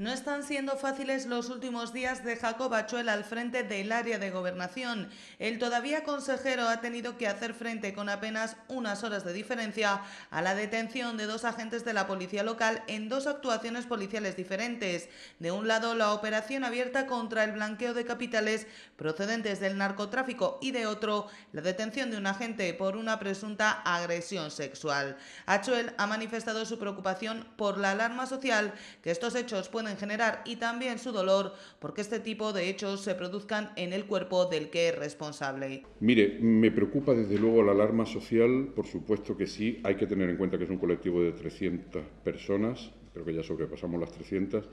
No están siendo fáciles los últimos días de Jacob Achuel al frente del área de gobernación. El todavía consejero ha tenido que hacer frente con apenas unas horas de diferencia a la detención de dos agentes de la policía local en dos actuaciones policiales diferentes. De un lado, la operación abierta contra el blanqueo de capitales procedentes del narcotráfico y de otro, la detención de un agente por una presunta agresión sexual. Achuel ha manifestado su preocupación por la alarma social que estos hechos pueden generar y también su dolor porque este tipo de hechos se produzcan en el cuerpo del que es responsable. Mire, me preocupa desde luego la alarma social, por supuesto que sí, hay que tener en cuenta que es un colectivo de 300 personas, creo que ya sobrepasamos las 300,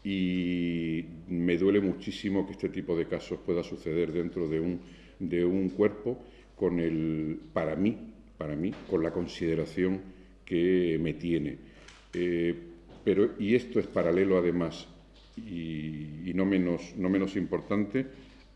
y me duele muchísimo que este tipo de casos pueda suceder dentro de un cuerpo con para mí, con la consideración que me tiene. Y esto es paralelo además, y no menos importante,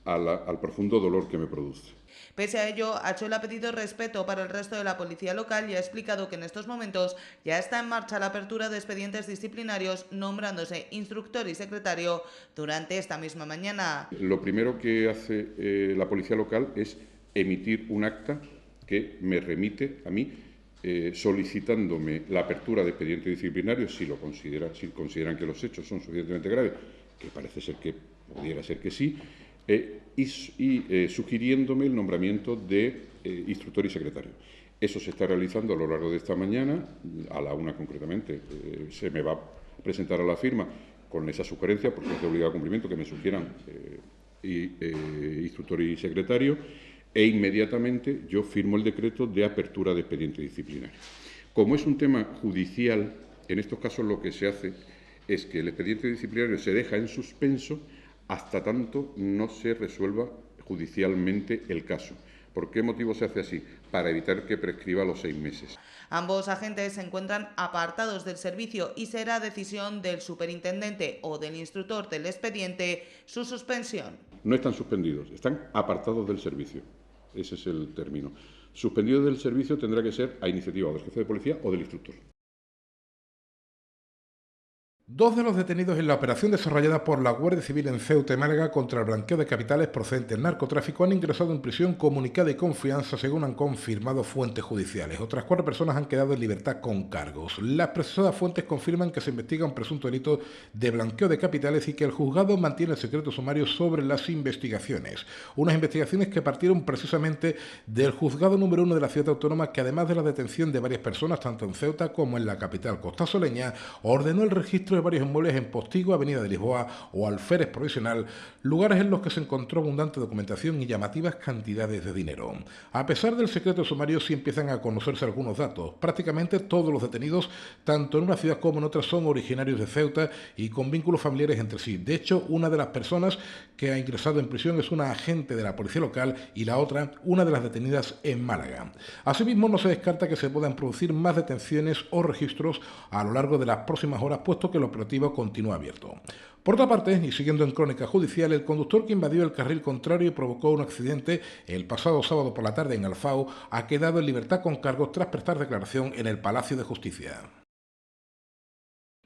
al profundo dolor que me produce. Pese a ello, Achuel ha pedido respeto para el resto de la policía local y ha explicado que en estos momentos ya está en marcha la apertura de expedientes disciplinarios, nombrándose instructor y secretario durante esta misma mañana. Lo primero que hace la policía local es emitir un acta que me remite a mí solicitándome la apertura de expediente disciplinario si consideran que los hechos son suficientemente graves, que parece ser que pudiera ser que sí, y sugiriéndome el nombramiento de instructor y secretario. Eso se está realizando a lo largo de esta mañana, a la 1 concretamente. Se me va a presentar a la firma con esa sugerencia, porque es de obligado cumplimiento que me sugieran instructor y secretario, e inmediatamente yo firmo el decreto de apertura de expediente disciplinario. Como es un tema judicial, en estos casos lo que se hace es que el expediente disciplinario se deja en suspenso hasta tanto no se resuelva judicialmente el caso. ¿Por qué motivo se hace así? Para evitar que prescriba los 6 meses. Ambos agentes se encuentran apartados del servicio y será decisión del superintendente o del instructor del expediente su suspensión. No están suspendidos, están apartados del servicio. Ese es el término. Suspendido del servicio tendrá que ser a iniciativa del jefe de policía o del instructor. Dos de los detenidos en la operación desarrollada por la Guardia Civil en Ceuta y Málaga contra el blanqueo de capitales procedente del narcotráfico han ingresado en prisión comunicada y confianza, según han confirmado fuentes judiciales. Otras 4 personas han quedado en libertad con cargos. Las precisadas fuentes confirman que se investiga un presunto delito de blanqueo de capitales y que el juzgado mantiene el secreto sumario sobre las investigaciones. Unas investigaciones que partieron precisamente del juzgado número 1 de la ciudad autónoma, que además de la detención de varias personas, tanto en Ceuta como en la capital costasoleña, ordenó el registro de varios inmuebles en Postigo, Avenida de Lisboa o Alférez Provisional, lugares en los que se encontró abundante documentación y llamativas cantidades de dinero. A pesar del secreto sumario, sí empiezan a conocerse algunos datos. Prácticamente todos los detenidos, tanto en una ciudad como en otra, son originarios de Ceuta y con vínculos familiares entre sí. De hecho, una de las personas que ha ingresado en prisión es una agente de la policía local y la otra, una de las detenidas en Málaga. Asimismo, no se descarta que se puedan producir más detenciones o registros a lo largo de las próximas horas, puesto que el operativo continúa abierto. Por otra parte, y siguiendo en crónica judicial, el conductor que invadió el carril contrario y provocó un accidente el pasado sábado por la tarde en Alfao ha quedado en libertad con cargos tras prestar declaración en el Palacio de Justicia.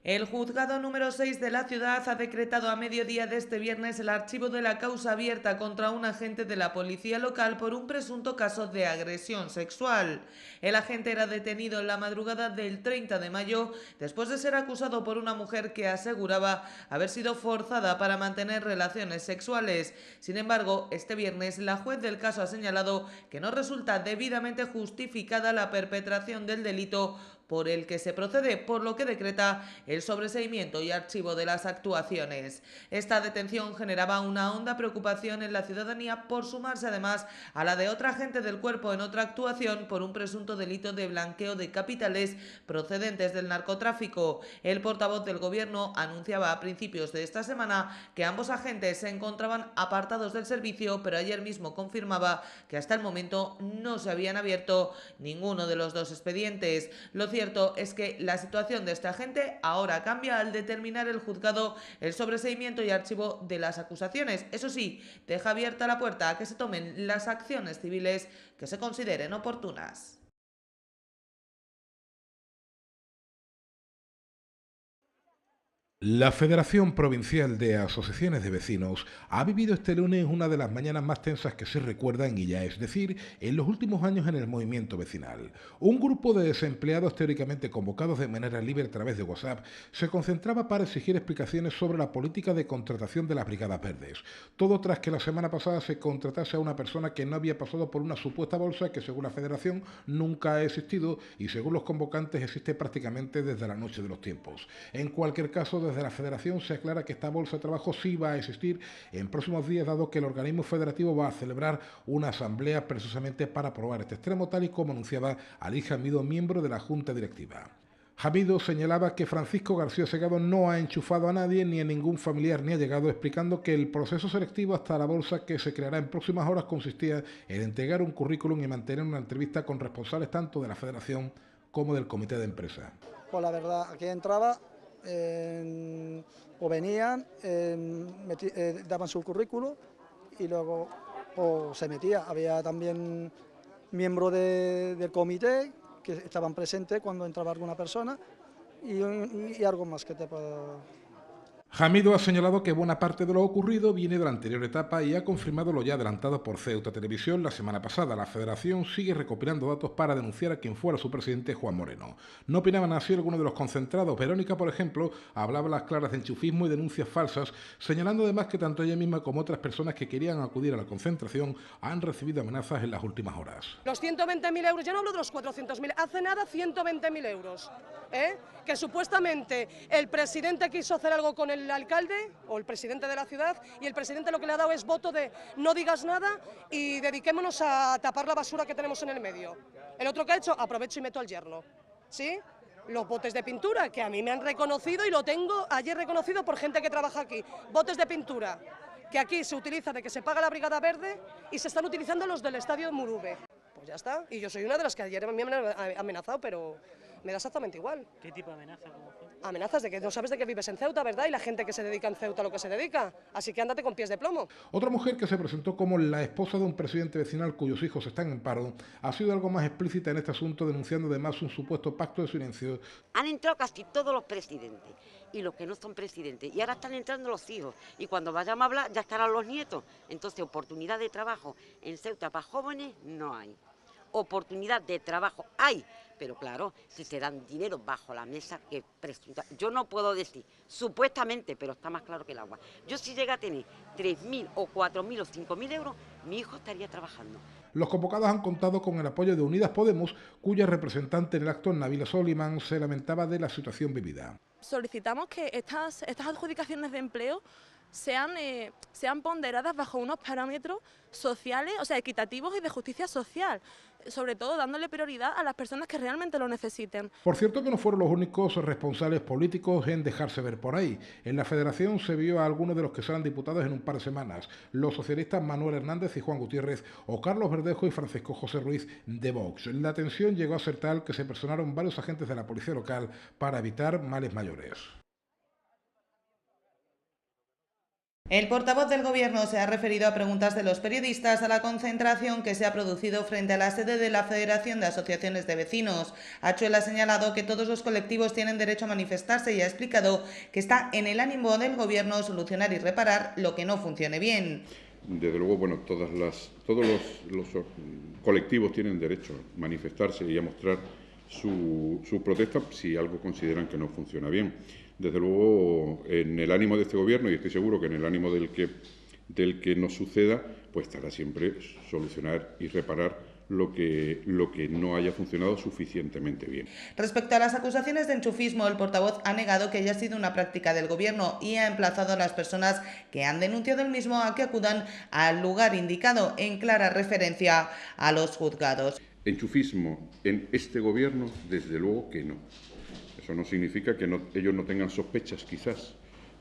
El juzgado número 6 de la ciudad ha decretado a mediodía de este viernes el archivo de la causa abierta contra un agente de la policía local por un presunto caso de agresión sexual. El agente era detenido en la madrugada del 30 de mayo después de ser acusado por una mujer que aseguraba haber sido forzada para mantener relaciones sexuales. Sin embargo, este viernes la juez del caso ha señalado que no resulta debidamente justificada la perpetración del delito por el que se procede, por lo que decreta el sobreseimiento y archivo de las actuaciones. Esta detención generaba una honda preocupación en la ciudadanía por sumarse además a la de otra agente del cuerpo en otra actuación por un presunto delito de blanqueo de capitales procedentes del narcotráfico. El portavoz del gobierno anunciaba a principios de esta semana que ambos agentes se encontraban apartados del servicio, pero ayer mismo confirmaba que hasta el momento no se habían abierto ninguno de los dos expedientes. Lo cierto es que la situación de este agente ahora cambia al determinar el juzgado el sobreseimiento y archivo de las acusaciones. Eso sí, deja abierta la puerta a que se tomen las acciones civiles que se consideren oportunas. La Federación Provincial de Asociaciones de Vecinos ha vivido este lunes una de las mañanas más tensas que se recuerdan y ya es decir, en los últimos años en el movimiento vecinal. Un grupo de desempleados teóricamente convocados de manera libre a través de WhatsApp se concentraba para exigir explicaciones sobre la política de contratación de las Brigadas Verdes. Todo tras que la semana pasada se contratase a una persona que no había pasado por una supuesta bolsa que según la Federación nunca ha existido y según los convocantes existe prácticamente desde la noche de los tiempos. En cualquier caso, desde la Federación se aclara que esta bolsa de trabajo sí va a existir en próximos días, dado que el organismo federativo va a celebrar una asamblea precisamente para aprobar este extremo, tal y como anunciaba Ali Hamido, miembro de la Junta Directiva. Hamido señalaba que Francisco García Segado no ha enchufado a nadie ni a ningún familiar ni ha llegado, explicando que el proceso selectivo hasta la bolsa que se creará en próximas horas consistía en entregar un currículum y mantener una entrevista con responsables tanto de la Federación como del Comité de Empresa. Pues la verdad, aquí entraba, o venían, daban su currículo y luego se metía. Había también miembros del comité que estaban presentes cuando entraba alguna persona y algo más que te puedo... Hamido ha señalado que buena parte de lo ocurrido viene de la anterior etapa y ha confirmado lo ya adelantado por Ceuta Televisión la semana pasada. La Federación sigue recopilando datos para denunciar a quien fuera su presidente, Juan Moreno. No opinaban así algunos de los concentrados. Verónica, por ejemplo, hablaba a las claras de enchufismo y denuncias falsas, señalando además que tanto ella misma como otras personas que querían acudir a la concentración han recibido amenazas en las últimas horas. Los 120.000 euros, yo no hablo de los 400.000, hace nada 120.000 euros, que supuestamente el presidente quiso hacer algo con el alcalde o el presidente de la ciudad y el presidente lo que le ha dado es voto de no digas nada y dediquémonos a tapar la basura que tenemos en el medio. El otro que ha hecho, aprovecho y meto al yerno, ¿sí? Los botes de pintura, que a mí me han reconocido y lo tengo ayer reconocido por gente que trabaja aquí, botes de pintura, que aquí se utiliza de que se paga la Brigada Verde y se están utilizando los del estadio de Murube. Pues ya está, y yo soy una de las que ayer me han amenazado, pero me da exactamente igual. ¿Qué tipo de amenaza? Amenazas de que no sabes de que vives en Ceuta, ¿verdad? Y la gente que se dedica en Ceuta a lo que se dedica. Así que ándate con pies de plomo. Otra mujer que se presentó como la esposa de un presidente vecinal cuyos hijos están en paro ha sido algo más explícita en este asunto, denunciando además un supuesto pacto de silencio. Han entrado casi todos los presidentes y los que no son presidentes. Y ahora están entrando los hijos. Y cuando vayamos a hablar ya estarán los nietos. Entonces, oportunidad de trabajo en Ceuta para jóvenes no hay. Oportunidad de trabajo hay, pero claro, si se dan dinero bajo la mesa, que yo no puedo decir, supuestamente, pero está más claro que el agua. Yo si llega a tener 3.000 o 4.000 o 5.000 euros, mi hijo estaría trabajando. Los convocados han contado con el apoyo de Unidas Podemos, cuya representante en el acto, Nabila Soliman, se lamentaba de la situación vivida. Solicitamos que estas adjudicaciones de empleo sean ponderadas bajo unos parámetros sociales, o sea, equitativos y de justicia social, sobre todo dándole prioridad a las personas que realmente lo necesiten. Por cierto que no fueron los únicos responsables políticos en dejarse ver por ahí. En la Federación se vio a algunos de los que serán diputados en un par de semanas, los socialistas Manuel Hernández y Juan Gutiérrez, o Carlos Verdejo y Francisco José Ruiz de Vox. La tensión llegó a ser tal que se personaron varios agentes de la policía local para evitar males mayores. El portavoz del Gobierno se ha referido a preguntas de los periodistas a la concentración que se ha producido frente a la sede de la Federación de Asociaciones de Vecinos. Achuel ha señalado que todos los colectivos tienen derecho a manifestarse y ha explicado que está en el ánimo del Gobierno solucionar y reparar lo que no funcione bien. Desde luego, bueno, todos los colectivos tienen derecho a manifestarse y a mostrar su protesta si algo consideran que no funciona bien. Desde luego, en el ánimo de este Gobierno, y estoy seguro que en el ánimo del que nos suceda, pues estará siempre solucionar y reparar lo que no haya funcionado suficientemente bien. Respecto a las acusaciones de enchufismo, el portavoz ha negado que haya sido una práctica del Gobierno y ha emplazado a las personas que han denunciado el mismo a que acudan al lugar indicado, en clara referencia a los juzgados. Enchufismo en este Gobierno, desde luego que no. Eso no significa que ellos no tengan sospechas, quizás,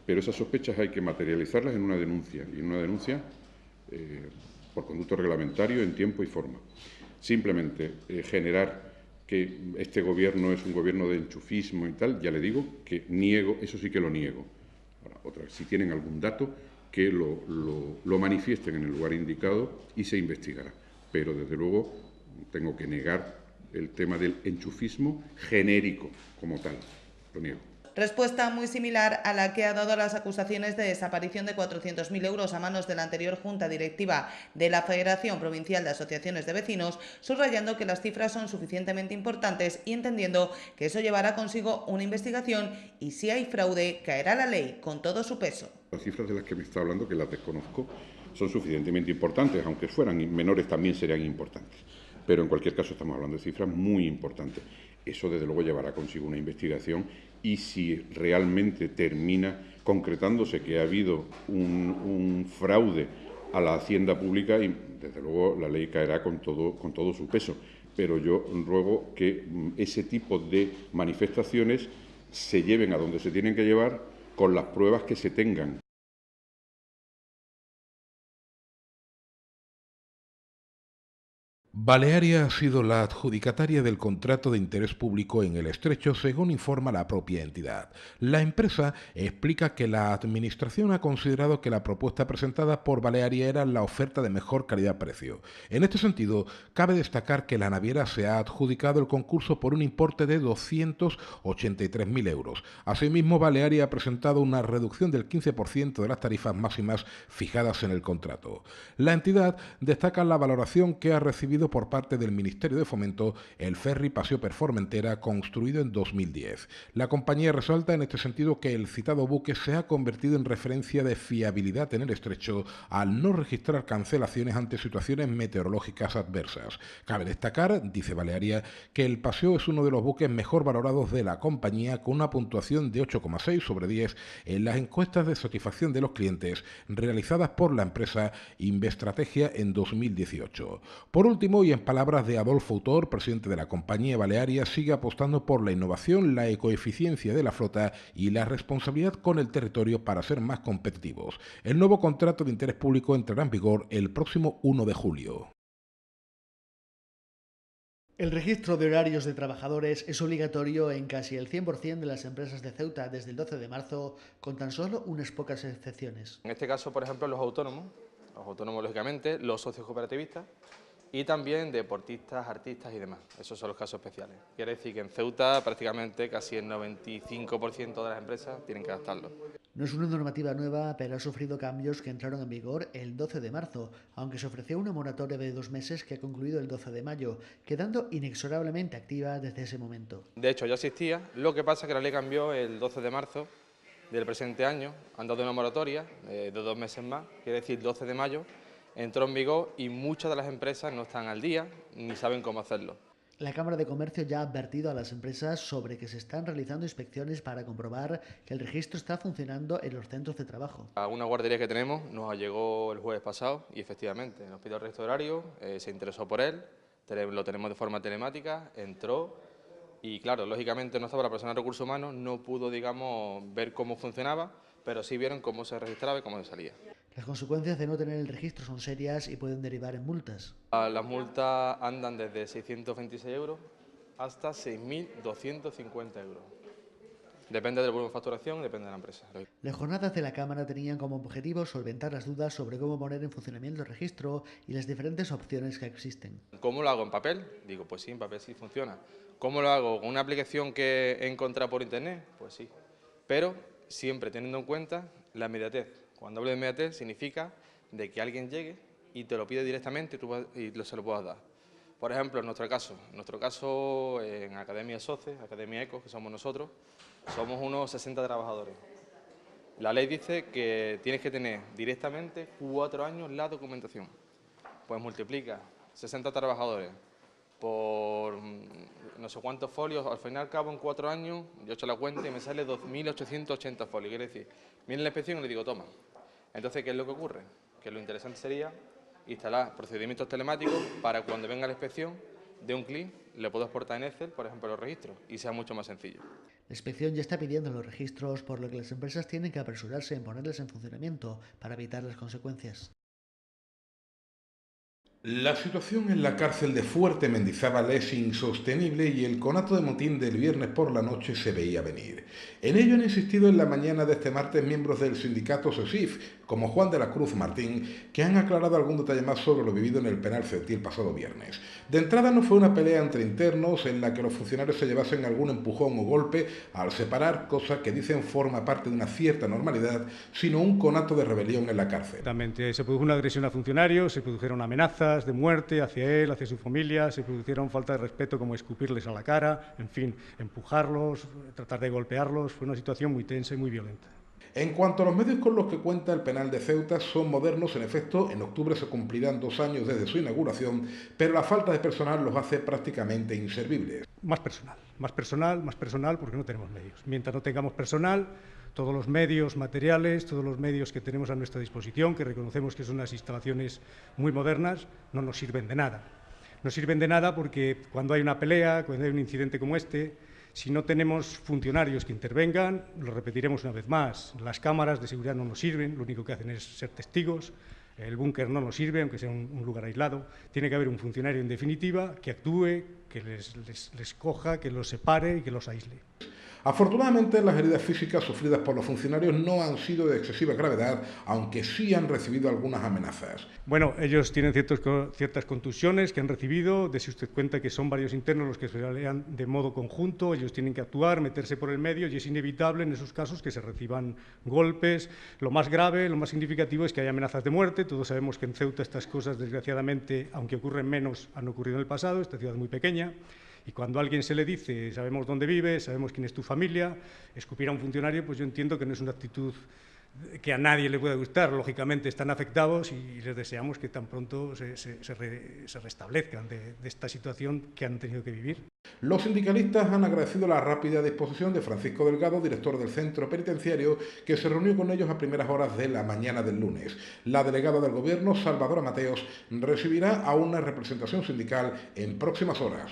pero esas sospechas hay que materializarlas en una denuncia, y en una denuncia por conducto reglamentario en tiempo y forma. Simplemente generar que este Gobierno es un Gobierno de enchufismo y tal, ya le digo que niego, eso sí que lo niego. Ahora, si tienen algún dato, que lo manifiesten en el lugar indicado y se investigará. Pero, desde luego, tengo que negar el tema del enchufismo genérico como tal. Lo niego. Respuesta muy similar a la que ha dado a las acusaciones de desaparición de 400.000 euros a manos de la anterior Junta Directiva de la Federación Provincial de Asociaciones de Vecinos, subrayando que las cifras son suficientemente importantes y entendiendo que eso llevará consigo una investigación y si hay fraude caerá la ley con todo su peso. Las cifras de las que me está hablando, que las desconozco, son suficientemente importantes, aunque fueran menores también serían importantes. Pero en cualquier caso estamos hablando de cifras muy importantes. Eso desde luego llevará consigo una investigación y si realmente termina concretándose que ha habido un fraude a la hacienda pública, y desde luego la ley caerá con todo su peso. Pero yo ruego que ese tipo de manifestaciones se lleven a donde se tienen que llevar con las pruebas que se tengan. Balearia ha sido la adjudicataria del contrato de interés público en el Estrecho, según informa la propia entidad. La empresa explica que la Administración ha considerado que la propuesta presentada por Balearia era la oferta de mejor calidad-precio. En este sentido, cabe destacar que la naviera se ha adjudicado el concurso por un importe de 283.000 euros. Asimismo, Balearia ha presentado una reducción del 15% de las tarifas máximas fijadas en el contrato. La entidad destaca la valoración que ha recibido por parte del Ministerio de Fomento el ferry Paseo per Formentera, construido en 2010. La compañía resalta en este sentido que el citado buque se ha convertido en referencia de fiabilidad en el Estrecho al no registrar cancelaciones ante situaciones meteorológicas adversas. Cabe destacar, dice Balearia, que el Paseo es uno de los buques mejor valorados de la compañía, con una puntuación de 8,6 sobre 10 en las encuestas de satisfacción de los clientes realizadas por la empresa Investrategia en 2018. Por último, y en palabras de Adolfo Autor, presidente de la compañía Balearia, sigue apostando por la innovación, la ecoeficiencia de la flota y la responsabilidad con el territorio para ser más competitivos. El nuevo contrato de interés público entrará en vigor el próximo 1 de julio. El registro de horarios de trabajadores es obligatorio en casi el 100% de las empresas de Ceuta desde el 12 de marzo, con tan solo unas pocas excepciones. En este caso, por ejemplo, los autónomos lógicamente, los socios cooperativistas y también deportistas, artistas y demás. Esos son los casos especiales. Quiere decir que en Ceuta prácticamente casi el 95% de las empresas tienen que adaptarlo. No es una normativa nueva, pero ha sufrido cambios que entraron en vigor el 12 de marzo, aunque se ofreció una moratoria de 2 meses que ha concluido el 12 de mayo, quedando inexorablemente activa desde ese momento. De hecho, ya existía, lo que pasa es que la ley cambió el 12 de marzo del presente año, han dado una moratoria de 2 meses más, quiere decir 12 de mayo, entró en vigor y muchas de las empresas no están al día ni saben cómo hacerlo. La Cámara de Comercio ya ha advertido a las empresas sobre que se están realizando inspecciones para comprobar que el registro está funcionando en los centros de trabajo. A una guardería que tenemos nos llegó el jueves pasado y efectivamente nos pidió el registro horario, se interesó por él, lo tenemos de forma telemática, entró y claro, lógicamente no estaba la persona de recursos humanos, no pudo, digamos, ver cómo funcionaba, pero sí vieron cómo se registraba y cómo se salía. Las consecuencias de no tener el registro son serias y pueden derivar en multas. Las multas andan desde 626 euros hasta 6.250 euros. Depende del volumen de facturación, depende de la empresa. Las jornadas de la Cámara tenían como objetivo solventar las dudas sobre cómo poner en funcionamiento el registro y las diferentes opciones que existen. ¿Cómo lo hago en papel? Digo, pues sí, en papel sí funciona. ¿Cómo lo hago? ¿Con una aplicación que he encontrado por internet? Pues sí. Pero siempre teniendo en cuenta la inmediatez. Cuando hablo de inmediatez significa de que alguien llegue y te lo pide directamente y se lo puedas dar. Por ejemplo, en nuestro caso en Academia SOCE, Academia ECO, que somos nosotros, somos unos 60 trabajadores. La ley dice que tienes que tener directamente 4 años la documentación. Pues multiplica 60 trabajadores por no sé cuántos folios, al fin y al cabo en 4 años, yo he hecho la cuenta y me sale 2.880 folios. Quiere decir, viene la inspección y le digo, toma. Entonces, ¿qué es lo que ocurre? Que lo interesante sería instalar procedimientos telemáticos para cuando venga la inspección, de un clic, le puedo exportar en Excel, por ejemplo, los registros, y sea mucho más sencillo. La inspección ya está pidiendo los registros, por lo que las empresas tienen que apresurarse en ponerlos en funcionamiento para evitar las consecuencias. La situación en la cárcel de Fuerte Mendizábal es insostenible y el conato de motín del viernes por la noche se veía venir. En ello han insistido en la mañana de este martes miembros del sindicato SESIF, como Juan de la Cruz Martín, que han aclarado algún detalle más sobre lo vivido en el penal ceutí el pasado viernes. De entrada no fue una pelea entre internos en la que los funcionarios se llevasen algún empujón o golpe al separar, cosa que dicen forma parte de una cierta normalidad, sino un conato de rebelión en la cárcel. Se produjo una agresión a funcionarios, se produjeron amenazas de muerte hacia él, hacia su familia, se produjeron falta de respeto como escupirles a la cara, en fin, empujarlos, tratar de golpearlos. Fue una situación muy tensa y muy violenta. En cuanto a los medios con los que cuenta el penal de Ceuta, son modernos. En efecto, en octubre se cumplirán 2 años desde su inauguración, pero la falta de personal los hace prácticamente inservibles. Más personal, porque no tenemos medios. Mientras no tengamos personal, todos los medios materiales, todos los medios que tenemos a nuestra disposición, que reconocemos que son unas instalaciones muy modernas, no nos sirven de nada. No sirven de nada porque cuando hay una pelea, cuando hay un incidente como este, si no tenemos funcionarios que intervengan, lo repetiremos una vez más, las cámaras de seguridad no nos sirven, lo único que hacen es ser testigos, el búnker no nos sirve, aunque sea un lugar aislado. Tiene que haber un funcionario, en definitiva, que actúe, que les coja, que los separe y que los aísle. Afortunadamente, las heridas físicas sufridas por los funcionarios no han sido de excesiva gravedad, aunque sí han recibido algunas amenazas. Bueno, ellos tienen ciertas contusiones que han recibido. Dese usted cuenta que son varios internos los que se pelean de modo conjunto. Ellos tienen que actuar, meterse por el medio y es inevitable en esos casos que se reciban golpes. Lo más grave, lo más significativo es que hay amenazas de muerte. Todos sabemos que en Ceuta estas cosas, desgraciadamente, aunque ocurren menos, han ocurrido en el pasado. Esta ciudad es muy pequeña. Y cuando a alguien se le dice, sabemos dónde vives, sabemos quién es tu familia, escupir a un funcionario, pues yo entiendo que no es una actitud que a nadie le pueda gustar. Lógicamente están afectados y les deseamos que tan pronto se restablezcan de esta situación que han tenido que vivir. Los sindicalistas han agradecido la rápida disposición de Francisco Delgado, director del centro penitenciario, que se reunió con ellos a primeras horas de la mañana del lunes. La delegada del Gobierno, Salvadora Mateos, recibirá a una representación sindical en próximas horas.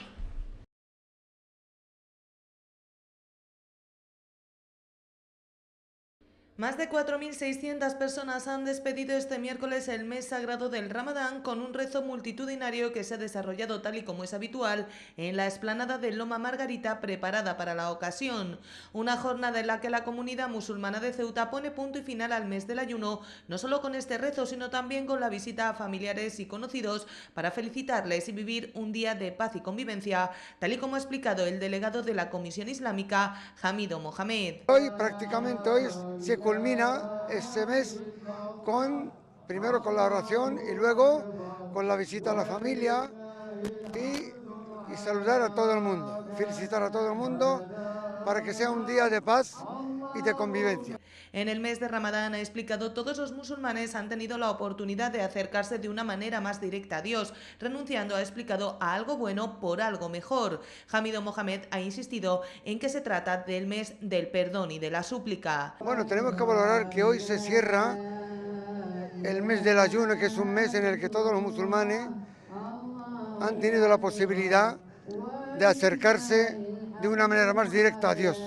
Más de 4.600 personas han despedido este miércoles el mes sagrado del Ramadán con un rezo multitudinario que se ha desarrollado tal y como es habitual en la explanada de Loma Margarita preparada para la ocasión. Una jornada en la que la comunidad musulmana de Ceuta pone punto y final al mes del ayuno, no solo con este rezo, sino también con la visita a familiares y conocidos para felicitarles y vivir un día de paz y convivencia, tal y como ha explicado el delegado de la Comisión Islámica, Hamido Mohamed. Hoy se culmina este mes primero con la oración y luego con la visita a la familia y saludar a todo el mundo, felicitar a todo el mundo para que sea un día de paz y de convivencia. En el mes de Ramadán, ha explicado, todos los musulmanes han tenido la oportunidad de acercarse de una manera más directa a Dios, renunciando, ha explicado, a algo bueno por algo mejor. Hamido Mohamed ha insistido en que se trata del mes del perdón y de la súplica. Bueno, tenemos que valorar que hoy se cierra el mes del ayuno, que es un mes en el que todos los musulmanes han tenido la posibilidad de acercarse de una manera más directa a Dios,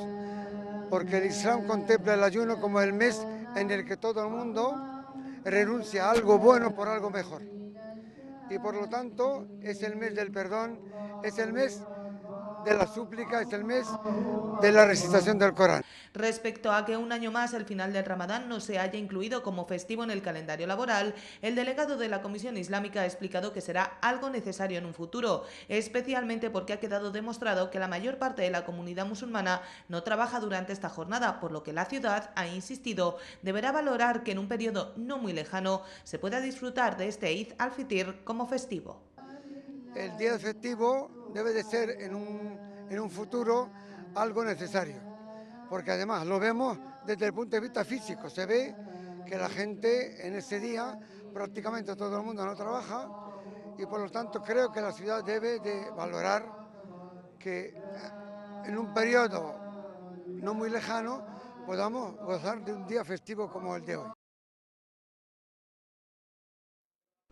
porque el Islam contempla el ayuno como el mes en el que todo el mundo renuncia a algo bueno por algo mejor. Y por lo tanto es el mes del perdón, es el mes de la súplica, es el mes de la recitación del Corán. Respecto a que un año más el final del Ramadán no se haya incluido como festivo en el calendario laboral, el delegado de la Comisión Islámica ha explicado que será algo necesario en un futuro, especialmente porque ha quedado demostrado que la mayor parte de la comunidad musulmana no trabaja durante esta jornada, por lo que la ciudad, ha insistido, deberá valorar que en un periodo no muy lejano se pueda disfrutar de este Eid al-Fitr como festivo. El día festivo debe de ser en un futuro algo necesario, porque además lo vemos desde el punto de vista físico. Se ve que la gente en ese día, prácticamente todo el mundo no trabaja, y por lo tanto creo que la ciudad debe de valorar que en un periodo no muy lejano podamos gozar de un día festivo como el de hoy.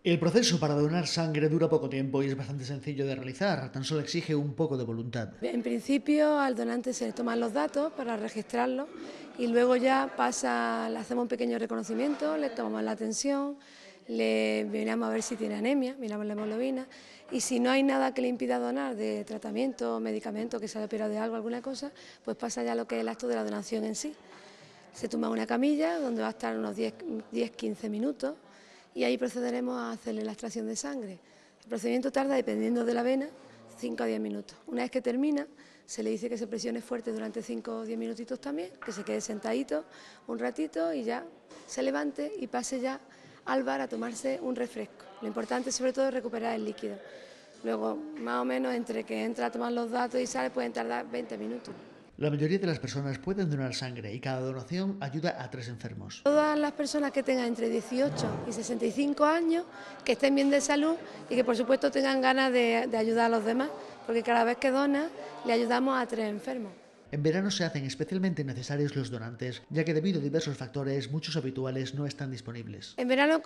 El proceso para donar sangre dura poco tiempo y es bastante sencillo de realizar, tan solo exige un poco de voluntad. En principio al donante se le toman los datos para registrarlo y luego ya le hacemos un pequeño reconocimiento, le tomamos la tensión, le miramos a ver si tiene anemia, miramos la hemoglobina, y si no hay nada que le impida donar de tratamiento, medicamento, que se haya operado de algo, alguna cosa, pues pasa ya lo que es el acto de la donación en sí. Se toma una camilla donde va a estar unos 10-15 minutos y ahí procederemos a hacerle la extracción de sangre. El procedimiento tarda, dependiendo de la vena, 5 a 10 minutos. Una vez que termina, se le dice que se presione fuerte durante 5 o 10 minutitos también, que se quede sentadito un ratito y ya se levante y pase ya al bar a tomarse un refresco. Lo importante sobre todo es recuperar el líquido. Luego, más o menos, entre que entra a tomar los datos y sale, pueden tardar 20 minutos. La mayoría de las personas pueden donar sangre y cada donación ayuda a 3 enfermos. Todas las personas que tengan entre 18 y 65 años, que estén bien de salud y que por supuesto tengan ganas de ayudar a los demás, porque cada vez que dona le ayudamos a 3 enfermos. En verano se hacen especialmente necesarios los donantes, ya que debido a diversos factores, muchos habituales no están disponibles. En verano,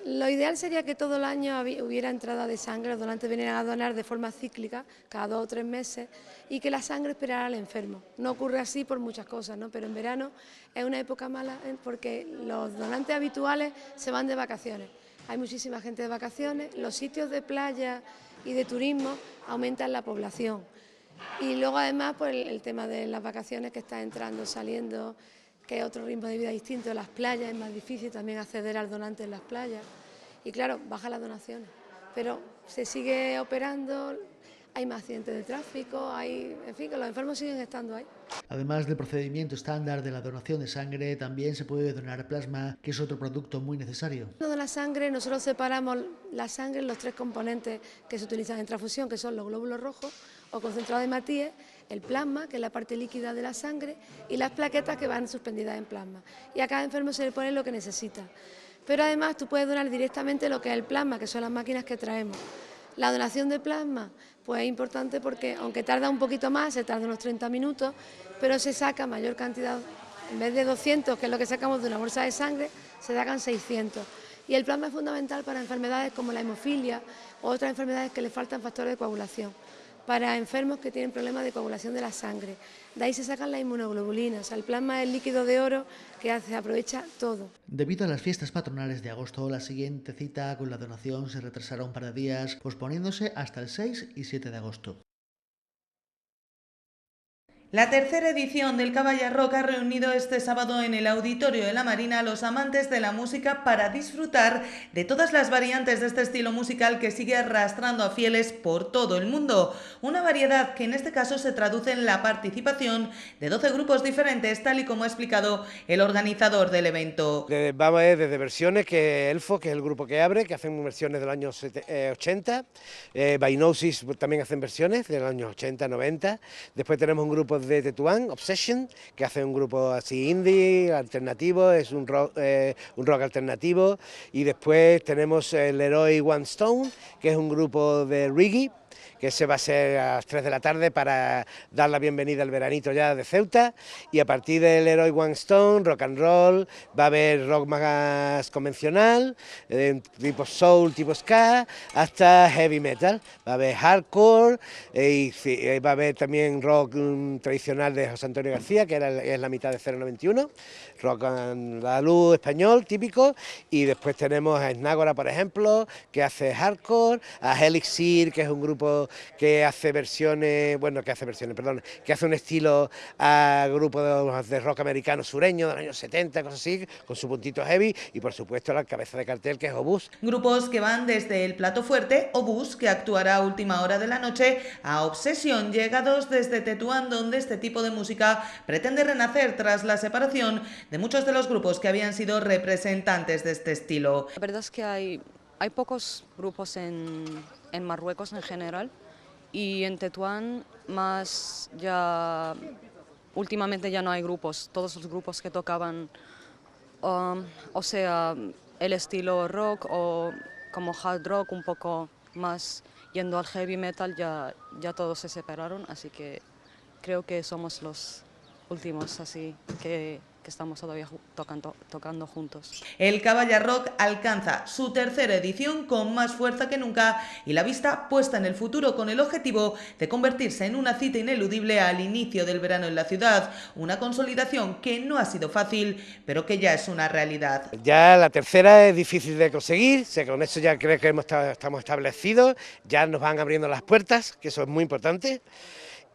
lo ideal sería que todo el año hubiera entrada de sangre, los donantes vinieran a donar de forma cíclica, cada 2 o 3 meses, y que la sangre esperara al enfermo. No ocurre así por muchas cosas, ¿no? Pero en verano es una época mala porque los donantes habituales se van de vacaciones. Hay muchísima gente de vacaciones, los sitios de playa y de turismo aumentan la población. Y luego además pues el tema de las vacaciones que está entrando, saliendo, que es otro ritmo de vida distinto, las playas es más difícil también acceder al donante en las playas y claro, bajan las donaciones, pero se sigue operando, hay más accidentes de tráfico, en fin, que los enfermos siguen estando ahí. Además del procedimiento estándar de la donación de sangre, también se puede donar plasma, que es otro producto muy necesario. De la sangre, nosotros separamos la sangre en los 3 componentes que se utilizan en transfusión, que son los glóbulos rojos o concentrado de Matías, el plasma, que es la parte líquida de la sangre, y las plaquetas que van suspendidas en plasma. Y a cada enfermo se le pone lo que necesita. Pero además tú puedes donar directamente lo que es el plasma, que son las máquinas que traemos. La donación de plasma pues es importante porque aunque tarda un poquito más, se tarda unos 30 minutos, pero se saca mayor cantidad, en vez de 200, que es lo que sacamos de una bolsa de sangre, se sacan 600. Y el plasma es fundamental para enfermedades como la hemofilia o otras enfermedades que le faltan factores de coagulación, para enfermos que tienen problemas de coagulación de la sangre. De ahí se sacan las inmunoglobulinas, o sea, el plasma es el líquido de oro que se aprovecha todo. Debido a las fiestas patronales de agosto, la siguiente cita con la donación se retrasará un par de días, posponiéndose hasta el 6 y 7 de agosto. La tercera edición del Caballa Rock ha reunido este sábado en el Auditorio de la Marina a los amantes de la música para disfrutar de todas las variantes de este estilo musical que sigue arrastrando a fieles por todo el mundo. Una variedad que en este caso se traduce en la participación de 12 grupos diferentes, tal y como ha explicado el organizador del evento. Vamos a ver desde versiones, que Elfo, que es el grupo que abre, que hacen versiones de los años 80, Bainosis también hacen versiones de los años 80, 90, después tenemos un grupo de Tetuán, Obsession, que hace un grupo así indie, alternativo, es un rock alternativo, y después tenemos el Leroy One Stone, que es un grupo de reggae, que se va a hacer a las 3 de la tarde para dar la bienvenida al veranito ya de Ceuta, y a partir del Leroy One Stone, rock and roll, va a haber rock más convencional, tipo soul, tipo ska, hasta heavy metal, va a haber hardcore, y va a haber también rock tradicional de José Antonio García, que es la mitad de 091, rock andaluz español típico, y después tenemos a Esnágora, por ejemplo, que hace hardcore, a Elixir, que es un grupo que hace versiones, que hace un estilo a grupos de rock americano sureño de los años 70, cosas así, con su puntito heavy, y por supuesto la cabeza de cartel, que es Obús. Grupos que van desde el plato fuerte, Obús, que actuará a última hora de la noche, a Obsesión, llegados desde Tetuán, donde este tipo de música pretende renacer tras la separación de muchos de los grupos que habían sido representantes de este estilo. La verdad es que hay pocos grupos en Marruecos en general, y en Tetuán más ya últimamente ya no hay grupos. Todos los grupos que tocaban o sea el estilo rock o como hard rock, un poco más yendo al heavy metal, ya todos se separaron, así que creo que somos los últimos así que que estamos todavía tocando juntos. El Caballa Rock alcanza su tercera edición con más fuerza que nunca y la vista puesta en el futuro con el objetivo de convertirse en una cita ineludible al inicio del verano en la ciudad, una consolidación que no ha sido fácil, pero que ya es una realidad. Ya la tercera es difícil de conseguir, con eso ya creo que estamos establecidos, ya nos van abriendo las puertas, que eso es muy importante.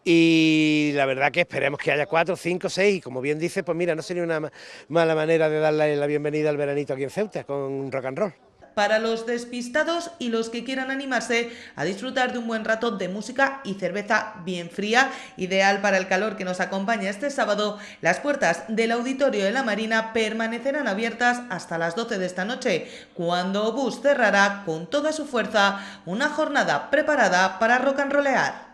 Y la verdad que esperemos que haya 4, 5, 6, y como bien dice, pues mira, no sería una mala manera de darle la bienvenida al veranito aquí en Ceuta, con rock and roll. Para los despistados y los que quieran animarse a disfrutar de un buen rato de música y cerveza bien fría, ideal para el calor que nos acompaña este sábado, las puertas del Auditorio de la Marina permanecerán abiertas hasta las 12 de esta noche, cuando Obús cerrará con toda su fuerza una jornada preparada para rock and rollear.